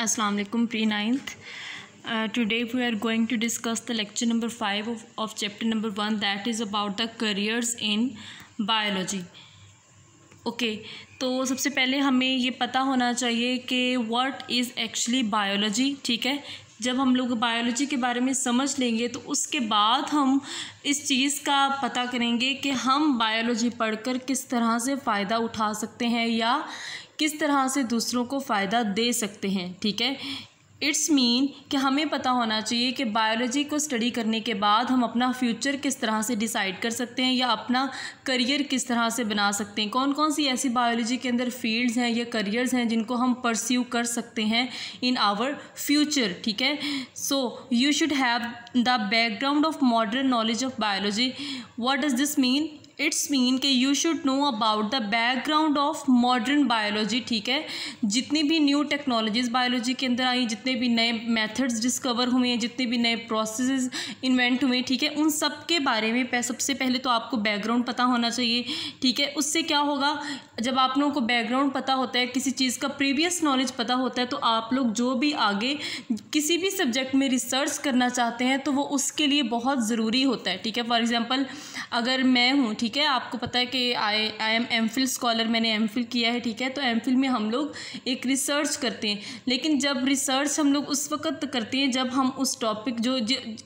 Assalamu alaikum pre-9th. Today we are going to discuss the lecture number 5 of chapter number 1, that is about the careers in biology. Okay तो सबसे पहले हमें ये पता होना चाहिए कि व्हाट इज़ एक्चुअली बायोलॉजी. ठीक है, जब हम लोग बायोलॉजी के बारे में समझ लेंगे तो उसके बाद हम इस चीज़ का पता करेंगे कि हम बायोलॉजी पढ़कर किस तरह से फ़ायदा उठा सकते हैं या किस तरह से दूसरों को फ़ायदा दे सकते हैं. ठीक है, इट्स मीन कि हमें पता होना चाहिए कि बायोलॉजी को स्टडी करने के बाद हम अपना फ्यूचर किस तरह से डिसाइड कर सकते हैं या अपना करियर किस तरह से बना सकते हैं. कौन कौन सी ऐसी बायोलॉजी के अंदर फील्ड्स हैं या करियर्स हैं जिनको हम परस्यू कर सकते हैं इन आवर फ्यूचर. ठीक है, so you should have the background of modern knowledge of biology. What does this mean? It's mean कि you should know about the background of modern biology. ठीक है, जितनी भी न्यू टेक्नोलॉजीज़ बायोलॉजी के अंदर आई, जितने भी नए मेथड्स डिस्कवर हुए हैं, जितने भी नए प्रोसेसेस इन्वेंट हुए, ठीक है, उन सब के बारे में सबसे पहले तो आपको बैकग्राउंड पता होना चाहिए. ठीक है, उससे क्या होगा, जब आप लोगों को बैकग्राउंड पता होता है, किसी चीज़ का प्रीवियस नॉलेज पता होता है, तो आप लोग जो भी आगे किसी भी सब्जेक्ट में रिसर्च करना चाहते हैं तो वो उसके लिए बहुत ज़रूरी होता है. ठीक है, फॉर एग्ज़ाम्पल अगर मैं हूँ, ठीक है, आपको पता है कि आई एम एमफिल स्कॉलर, मैंने एमफिल किया है. ठीक है, तो एमफिल में हम लोग एक रिसर्च करते हैं, लेकिन जब रिसर्च हम लोग उस वक्त करते हैं जब हम उस टॉपिक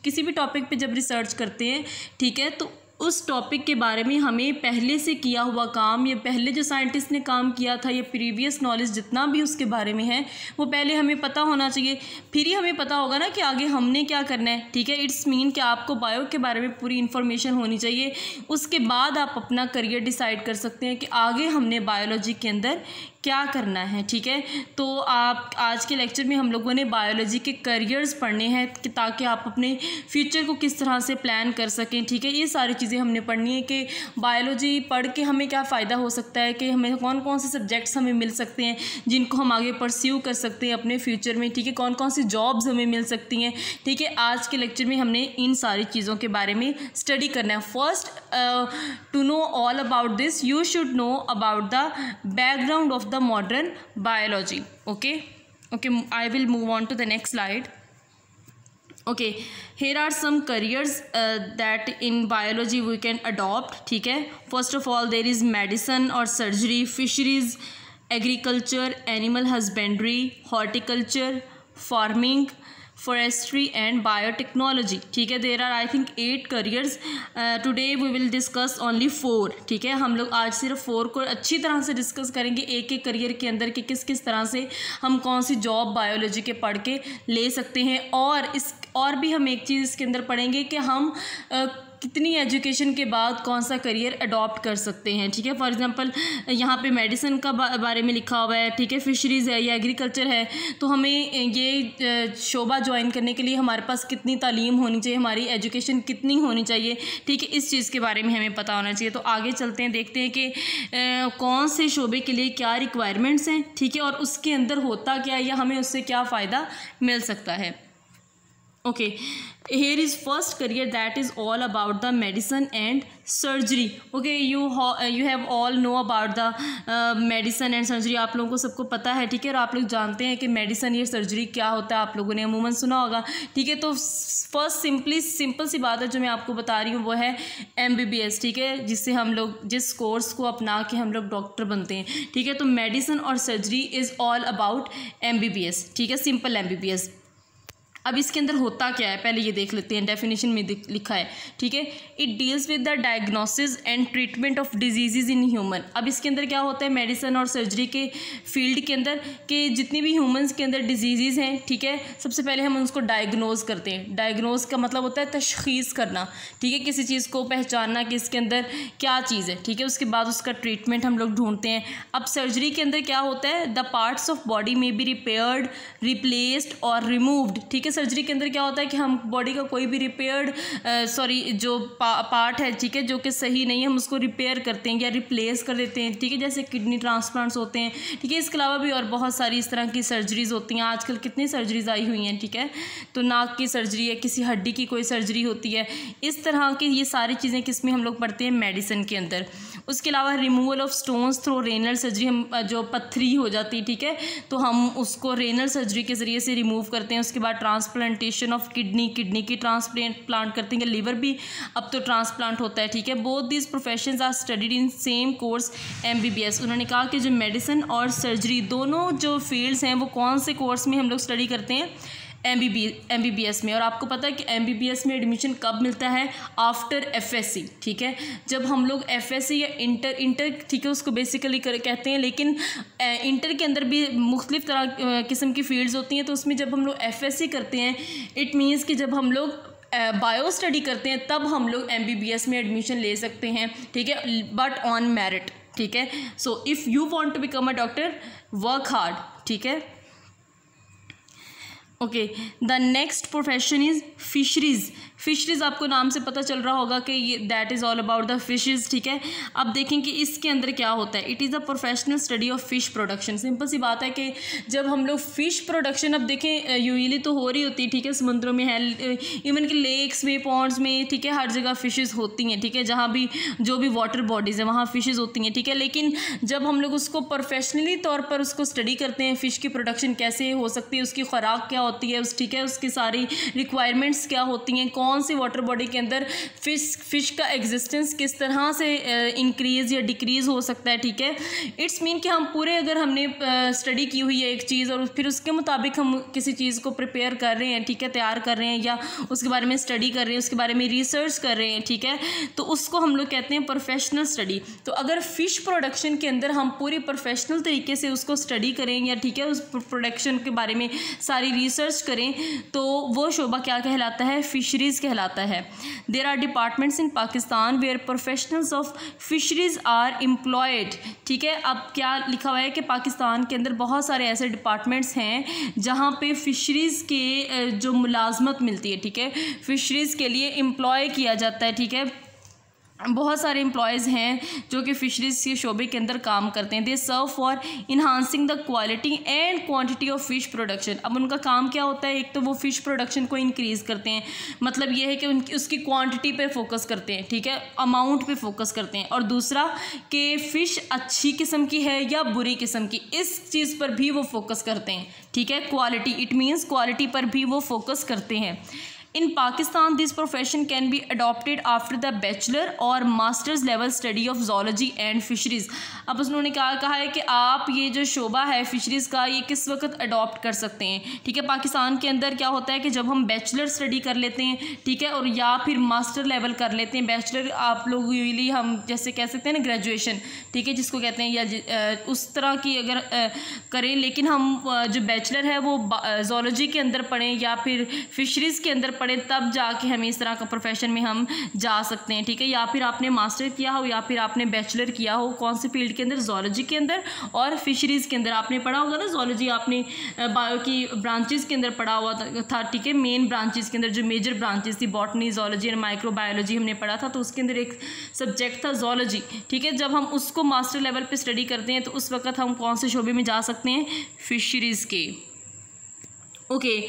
किसी भी टॉपिक पे जब रिसर्च करते हैं, ठीक है, तो उस टॉपिक के बारे में हमें पहले से किया हुआ काम या पहले जो साइंटिस्ट ने काम किया था या प्रीवियस नॉलेज जितना भी उसके बारे में है वो पहले हमें पता होना चाहिए. फिर ही हमें पता होगा ना कि आगे हमने क्या करना है. ठीक है, इट्स मीन कि आपको बायो के बारे में पूरी इन्फॉर्मेशन होनी चाहिए. उसके बाद आप अपना करियर डिसाइड कर सकते हैं कि आगे हमने बायोलॉजी के अंदर क्या करना है. ठीक है, तो आप आज के लेक्चर में हम लोगों ने बायोलॉजी के करियर्स पढ़ने हैं ताकि आप अपने फ्यूचर को किस तरह से प्लान कर सकें. ठीक है, ये सारी चीज़ें हमने पढ़नी है कि बायोलॉजी पढ़ के हमें क्या फ़ायदा हो सकता है, कि हमें कौन कौन से सब्जेक्ट्स हमें मिल सकते हैं जिनको हम आगे परस्यू कर सकते हैं अपने फ्यूचर में. ठीक है, कौन कौन सी जॉब्स हमें मिल सकती हैं. ठीक है, आज के लेक्चर में हमने इन सारी चीज़ों के बारे में स्टडी करना है. First, to know all about this you should know about the background of the modern biology. Okay, I will move on to the next slide. Okay, here are some careers that in biology we can adopt. ठीक है, first of all there is medicine or surgery, fisheries, agriculture, animal husbandry, horticulture, farming, forestry and biotechnology. ठीक है, there are I think 8 careers. Today we will discuss only 4. ठीक है, हम लोग आज सिर्फ 4 को अच्छी तरह से डिस्कस करेंगे एक एक करियर के अंदर कि किस किस तरह से हम कौन सी जॉब बायोलॉजी के पढ़ के ले सकते हैं. और भी हम एक चीज़ इसके अंदर पढ़ेंगे कि हम कितनी एजुकेशन के बाद कौन सा करियर अडॉप्ट कर सकते हैं. ठीक है, फॉर एग्जांपल यहाँ पे मेडिसिन का बारे में लिखा हुआ है. ठीक है, फिशरीज़ है या एग्रीकल्चर है, तो हमें ये शोबा ज्वाइन करने के लिए हमारे पास कितनी तालीम होनी चाहिए, हमारी एजुकेशन कितनी होनी चाहिए. ठीक है, इस चीज़ के बारे में हमें पता होना चाहिए. तो आगे चलते हैं, देखते हैं कि कौन से शोबे के लिए क्या रिक्वायरमेंट्स हैं. ठीक है, और उसके अंदर होता क्या है या हमें उससे क्या फ़ायदा मिल सकता है. Okay, here is first career that is all about the medicine and surgery. Okay, you have all know about the medicine and surgery. आप लोगों को सबको पता है. ठीक है, और आप लोग जानते हैं कि मेडिसिन या सर्जरी क्या होता है, आप लोगों ने अमूमन सुना होगा. ठीक है, तो फर्स्ट सिंपल सी बात है जो मैं आपको बता रही हूँ वो है MBBS. ठीक है, जिससे हम लोग जिस कोर्स को अपना के हम लोग डॉक्टर बनते हैं. ठीक है, तो मेडिसिन और surgery is all about MBBS. ठीक है, सिंपल MBBS. अब इसके अंदर होता क्या है पहले ये देख लेते हैं. डेफिनेशन में लिखा है. ठीक है, it deals with the diagnosis and treatment of disease in human. अब इसके अंदर क्या होता है मेडिसिन और सर्जरी के फील्ड के अंदर कि जितनी भी ह्यूमंस के अंदर डिजीज़ हैं, ठीक है, सबसे पहले हम उसको डायग्नोज करते हैं. डायग्नोज का मतलब होता है तशख़ीस करना. ठीक है, किसी चीज़ को पहचानना कि इसके अंदर क्या चीज़ है. ठीक है, उसके बाद उसका ट्रीटमेंट हम लोग ढूंढते हैं. अब सर्जरी के अंदर क्या होता है, द पार्ट्स ऑफ बॉडी में बी रिपेयर्ड, रिप्लेस्ड और रिमूव्ड. ठीक है, सर्जरी के अंदर क्या होता है कि हम बॉडी का कोई भी रिपेयर्ड जो पार्ट है, ठीक है, जो कि सही नहीं है, हम उसको रिपेयर करते हैं या रिप्लेस कर देते हैं. ठीक है, जैसे किडनी ट्रांसप्लांट्स होते हैं. ठीक है, इसके अलावा भी और बहुत सारी इस तरह की सर्जरीज़ होती हैं. आजकल कितनी सर्जरीज़ आई हुई हैं. ठीक है, तो नाक की सर्जरी है, किसी हड्डी की कोई सर्जरी होती है. इस तरह की ये सारी चीज़ें किस में हम लोग पढ़ते हैं, मेडिसिन के अंदर. उसके अलावा removal of stones through renal surgery, हम जो पत्थरी हो जाती, ठीक है, तो हम उसको रेनल सर्जरी के ज़रिए से रिमूव करते हैं। उसके बाद ट्रांसप्लांटेशन ऑफ किडनी की ट्रांसप्लांट करते हैं, लीवर भी अब तो ट्रांसप्लांट होता है, ठीक है। Both these professions are studied in same course MBBS। उन्होंने कहा कि जो मेडिसिन और सर्जरी दोनों जो फील्ड्स हैं वो कौन से कोर्स में हम लोग स्टडी करते हैं, MBBS में। और आपको पता है कि MBBS में एडमिशन कब मिलता है, आफ्टर FSC, ठीक है। जब हम लोग FSC या इंटर ठीक है उसको बेसिकली कहते हैं, लेकिन इंटर के अंदर भी मुख्तलिफ तरह किस्म की फील्ड्स होती हैं। तो उसमें जब हम लोग FSC करते हैं, इट मीन्स कि जब हम लोग बायो स्टडी करते हैं तब हम लोग MBBS में एडमिशन ले सकते हैं, ठीक है, बट ऑन मेरिट, ठीक है। So if you want to become a doctor, work hard, ठीक है। Okay, the next profession is fisheries. Fisheries आपको नाम से पता चल रहा होगा कि ये that is all about the fishes, ठीक है। अब देखें कि इसके अंदर क्या होता है। It is a professional study of fish production. Simple सी बात है कि जब हम लोग फ़िश प्रोडक्शन, अब देखें यूजुअली तो हो रही होती है, ठीक है, समुद्रों में है, इवन कि लेक्स में, पॉन्ड्स में, ठीक है, हर जगह फ़िशेज़ होती हैं, ठीक है, जहाँ भी जो भी वाटर बॉडीज़ हैं वहाँ फ़िशेज़ होती हैं, ठीक है। लेकिन जब हम लोग उसको प्रोफेशनली तौर पर उसको स्टडी करते हैं, फ़िश की प्रोडक्शन कैसे हो सकती है, उसकी खुराक क्या होती है, ठीक है, उसकी सारी रिक्वायरमेंट्स क्या होती हैं, कौन सी वाटर बॉडी के अंदर फ़िश का एग्जिस्टेंस किस तरह से इंक्रीज़ या डिक्रीज़ हो सकता है, ठीक है। इट्स मीन कि हम पूरे, अगर हमने स्टडी की हुई है एक चीज़ और फिर उसके मुताबिक हम किसी चीज़ को प्रिपेयर कर रहे हैं, ठीक है, तैयार कर रहे हैं या उसके बारे में स्टडी कर रहे हैं, उसके बारे में रिसर्च कर रहे हैं, ठीक है, तो उसको हम लोग कहते हैं प्रोफेशनल स्टडी। तो अगर फ़िश प्रोडक्शन के अंदर हम पूरी प्रोफेशनल तरीके से उसको स्टडी करें या, ठीक है, उस प्रोडक्शन के बारे में सारी रिसर्च करें, तो वो शोबा क्या कहलाता है, फिशरीज़ कहलाता है। There are departments in Pakistan where professionals of fisheries are employed, ठीक है। अब क्या लिखा हुआ है कि पाकिस्तान के अंदर बहुत सारे ऐसे डिपार्टमेंट्स हैं जहाँ पे फिशरीज़ के जो मुलाजमत मिलती है, ठीक है, फिशरीज़ के लिए एम्प्लॉय किया जाता है, ठीक है। बहुत सारे एम्प्लॉयज़ हैं जो कि फ़िशरीज़ के शोबे के अंदर काम करते हैं। They serve for enhancing the quality and quantity of fish production. अब उनका काम क्या होता है, एक तो वो फ़िश प्रोडक्शन को इंक्रीज़ करते हैं, मतलब ये है कि उसकी क्वांटिटी पे फोकस करते हैं, ठीक है, अमाउंट पे फोकस करते हैं। और दूसरा कि फ़िश अच्छी किस्म की है या बुरी किस्म की, इस चीज़ पर भी वो फोकस करते हैं, ठीक है। क्वालिटी, इट मीन्स क्वालिटी पर भी वो फोकस करते हैं। In Pakistan, this profession can be adopted after the bachelor और master's level study of zoology and fisheries। अब उन्होंने कहा है कि आप ये जो शोबा है फिशरीज़ का, ये किस वक्त अडॉप्ट कर सकते हैं, ठीक है। पाकिस्तान के अंदर क्या होता है कि जब हम बैचलर स्टडी कर लेते हैं, ठीक है, और या फिर मास्टर लेवल कर लेते हैं। बैचलर आप लोग यूजली हम जैसे कह सकते हैं ना ग्रेजुएशन, ठीक है, जिसको कहते हैं, या उस तरह की अगर करें, लेकिन हम जो बैचलर है वो जोलॉजी के अंदर पढ़ें या फिर फिशरीज़ के अंदर पढ़ें, तब जाके हम इस तरह का प्रोफेशन में हम जा सकते हैं, ठीक है। या फिर आपने मास्टर किया हो या फिर आपने बैचलर किया हो, कौन सी फील्ड के अंदर, जोलॉजी के अंदर और फिशरीज़ के अंदर। आपने पढ़ा होगा ना जोलॉजी, आपने बायो की ब्रांचेस के अंदर पढ़ा हुआ था, ठीक है, मेन ब्रांचेस के अंदर जो मेजर ब्रांचेस थी, बॉटनी, जोलॉजी एंड माइक्रोबायोलॉजी हमने पढ़ा था, तो उसके अंदर एक सब्जेक्ट था जोलॉजी, ठीक है। जब हम उसको मास्टर लेवल पर स्टडी करते हैं तो उस वक्त हम कौन से शोबे में जा सकते हैं, फिशरीज़ के। ओके,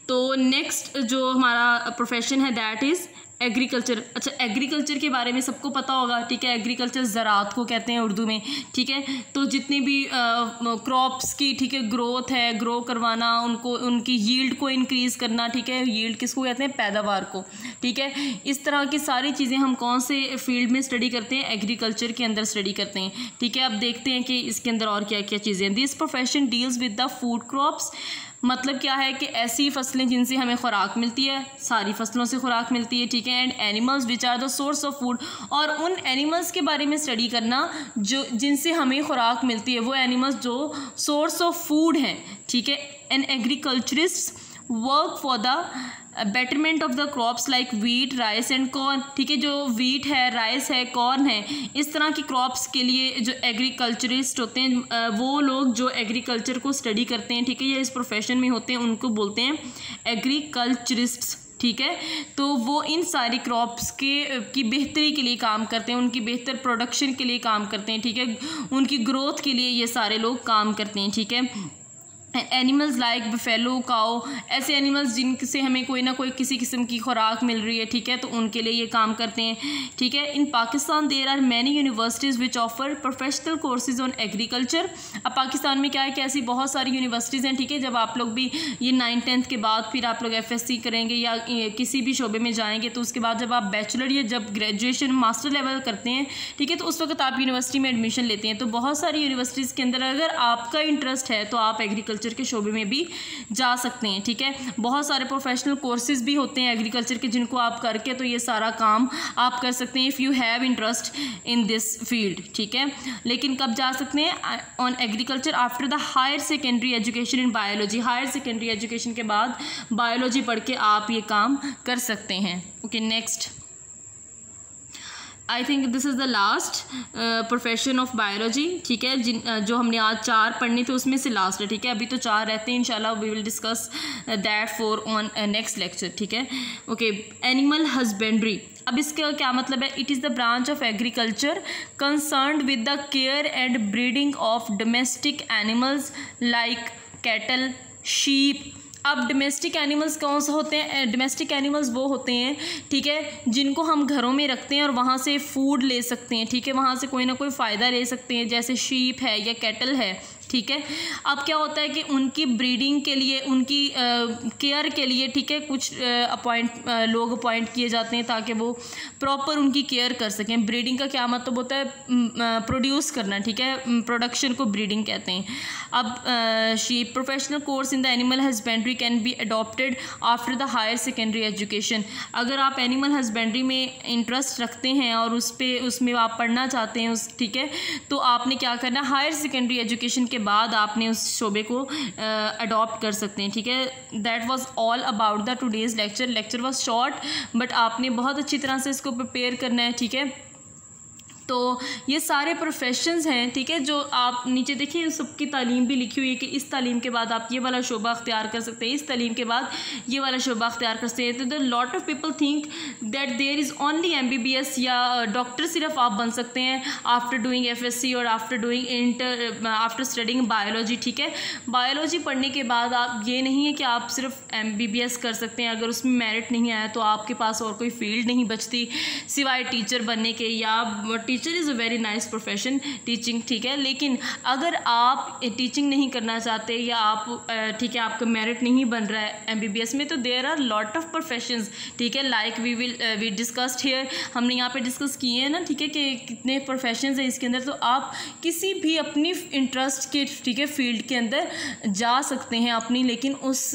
तो नेक्स्ट जो हमारा प्रोफेशन है दैट इज़ एग्रीकल्चर। अच्छा, एग्रीकल्चर के बारे में सबको पता होगा, ठीक है। एग्रीकल्चर ज़राअत को कहते हैं उर्दू में, ठीक है। तो जितनी भी क्रॉप्स की, ठीक है, ग्रोथ है, ग्रो करवाना, उनको उनकी यील्ड को इंक्रीज़ करना, ठीक है। यील्ड किसको कहते हैं, पैदावार को, ठीक है। इस तरह की सारी चीज़ें हम कौन से फील्ड में स्टडी करते हैं, एग्रीकल्चर के अंदर स्टडी करते हैं, ठीक है। अब देखते हैं कि इसके अंदर और क्या क्या चीज़ें हैं। This profession deals with the food crops. मतलब क्या है कि ऐसी फसलें जिनसे हमें खुराक मिलती है, सारी फसलों से खुराक मिलती है, ठीक है। And animals which are the source of food, और उन एनिमल्स के बारे में स्टडी करना जो जिनसे हमें खुराक मिलती है, वो एनिमल्स जो सोर्स ऑफ फूड हैं, ठीक है। And agriculturist work for the betterment of the crops like wheat, rice and corn, ठीक है। जो वीट है, राइस है, कॉर्न है, इस तरह की क्रॉप्स के लिए जो एग्रीकल्चरिस्ट होते हैं, वो लोग जो एग्रीकल्चर को स्टडी करते हैं, ठीक है, या इस प्रोफेशन में होते हैं, उनको बोलते हैं एग्रीकल्चरिस्ट्स, ठीक है। तो वो इन सारी क्रॉप्स की बेहतरी के लिए काम करते हैं, उनकी बेहतर प्रोडक्शन के लिए काम करते हैं, ठीक है, उनकी ग्रोथ के लिए ये सारे लोग काम करते हैं, ठीक है। एनिमल्स लाइक बफेलो, काओ, ऐसे एनिमल्स जिनसे हमें कोई ना कोई किसी किस्म की खुराक मिल रही है, ठीक है, तो उनके लिए ये काम करते हैं, ठीक है। In Pakistan there are many universities which offer professional courses on agriculture. अब पाकिस्तान में क्या है कि ऐसी बहुत सारी यूनिवर्सिटीज़ हैं, ठीक है। जब आप लोग भी ये 9th-10th के बाद फिर आप लोग FSC करेंगे या किसी भी शोबे में जाएंगे, तो उसके बाद जब आप बैचलर या जब ग्रेजुएशन मास्टर लेवल करते हैं, ठीक है, तो उस वक्त आप यूनिवर्सिटी में एडमिशन लेते हैं। तो बहुत सारी यूनिवर्सिटीज़ के अंदर अगर आपका इंटरेस्ट है तो आप एग्रीकल्चर के शोबे में भी जा सकते हैं, ठीक है। बहुत सारे प्रोफेशनल कोर्सेज भी होते हैं एग्रीकल्चर के, जिनको आप करके तो ये सारा काम आप कर सकते हैं if you have interest in this field, ठीक है। लेकिन कब जा सकते हैं? On agriculture after the higher secondary education in biology. Higher secondary education के बाद बायोलॉजी पढ़ के आप ये काम कर सकते हैं। Okay, next I think this is the last profession of biology, ठीक है। जो हमने आज 4 पढ़ने थे उसमें से लास्ट है, ठीक है। अभी तो 4 रहते हैं, इंशाल्लाह we will discuss that for on next lecture, ठीक है। Okay, animal husbandry. अब इसका क्या मतलब है? It is the branch of agriculture concerned with the care and breeding of domestic animals like cattle, sheep. अब डोमेस्टिक एनिमल्स कौन से होते हैं? डोमेस्टिक एनिमल्स वो होते हैं, ठीक है, जिनको हम घरों में रखते हैं और वहाँ से फूड ले सकते हैं, ठीक है, वहाँ से कोई ना कोई फ़ायदा ले सकते हैं, जैसे शीप है या कैटल है, ठीक है। अब क्या होता है कि उनकी ब्रीडिंग के लिए, उनकी केयर के लिए, ठीक है, कुछ लोग अपॉइंट किए जाते हैं ताकि वो प्रॉपर उनकी केयर कर सकें। ब्रीडिंग का क्या मतलब होता है? प्रोड्यूस करना, ठीक है, प्रोडक्शन को ब्रीडिंग कहते हैं। अब sheep professional course in the animal husbandry can be adopted after the higher secondary education. अगर आप एनिमल हस्बेंड्री में इंटरेस्ट रखते हैं और उसमें आप पढ़ना चाहते हैं, ठीक है, तो आपने क्या करना है? हायर सेकेंडरी एजुकेशन के बाद आपने उस शोबे को अडॉप्ट कर सकते हैं, ठीक है। That was all about the today's lecture. Lecture was short but आपने बहुत अच्छी तरह से इसको प्रिपेयर करना है, ठीक है। तो ये सारे प्रोफेशंस हैं, ठीक है, जो आप नीचे देखिए सबकी तालीम भी लिखी हुई है कि इस तालीम के बाद आप ये वाला शोबा अख्तियार कर सकते हैं, इस तालीम के बाद ये वाला शोबा अख्तियार कर सकते हैं। तो the lot of people think that there is only MBBS या डॉक्टर सिर्फ आप बन सकते हैं आफ्टर डूइंग FSC और आफ्टर स्टडिंग बायोलॉजी, ठीक है। बायोलॉजी पढ़ने के बाद आप ये नहीं है कि आप सिर्फ MBBS कर सकते हैं। अगर उसमें मेरिट नहीं आया तो आपके पास और कोई फील्ड नहीं बचती सिवाय टीचर बनने के, या teacher is a very nice profession, teaching, ठीक है। लेकिन अगर आप टीचिंग नहीं करना चाहते या आप ठीक है, आपका मेरिट नहीं बन रहा है MBBS में, तो there are lot of professions, ठीक है, लाइक वी डिस्कस्ड हियर। हमने यहाँ पे डिस्कस किए हैं ना, ठीक है, कि कितने प्रोफेशंस हैं इसके अंदर। तो आप किसी भी अपनी इंटरेस्ट के, ठीक है, फील्ड के अंदर जा सकते हैं अपनी, लेकिन उस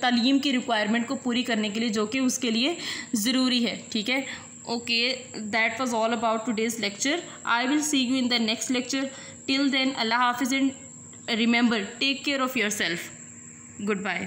तालीम की रिक्वायरमेंट को पूरी करने के लिए जो कि उसके लिए ज़रूरी है, ठीक है। Okay, that was all about today's lecture. I will see you in the next lecture. Till then, Allah Hafiz, and remember, take care of yourself. Goodbye.